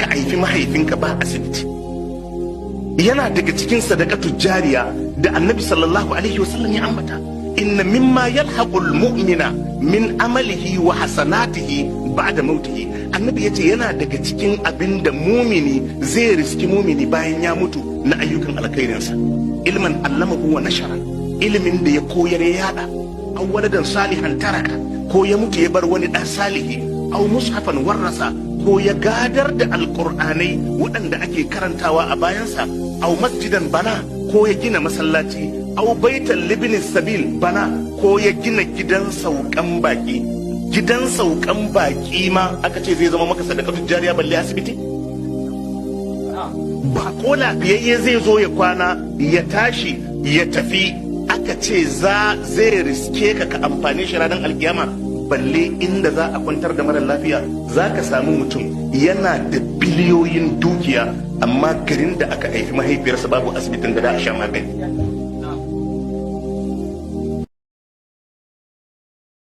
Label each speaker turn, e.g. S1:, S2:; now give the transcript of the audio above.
S1: aka haifi mahaifinka ba asibiti. Yana daga cikin sadaqatu jariya da annabi sallallahu alaihi wasallam ya ambata, inna mimma yalhaqul mu'mina min amalihi wa hasanatihi ba'da mautihi. Annabi yace yana daga cikin abinda mumini zai riski mumini bayan ya mutu na ayyukan alkhairinsa. Ilman allamahu wa nashara, ilimin da ya koyar ya yada, aw waladan salihan taraka, ko ya mutu ya bar wani dan salihi, aw mushafan warrasa, ko ya gadar da alqur'anai waɗanda ake karantawa a bayansa, aw masjidan bana, ko ya gina masallaci, aw baitan libni sabil bana, ko ya gina gidan saukan baki. Gidan saukan baki ma aka ce zai zama maka sadaqatu jariya balle asibiti. Ba ko lafiyayye zai zo ya kwana ya tashi ya tafi aka ce zai riske ka amfani shi ranar alkiyama, balle inda za a kwantar da mara lafiya. Za ka samu mutum yana da biliyoyin dukiya amma garin da aka haifi mahaifiyarsa babu asibitin da za a sha magani.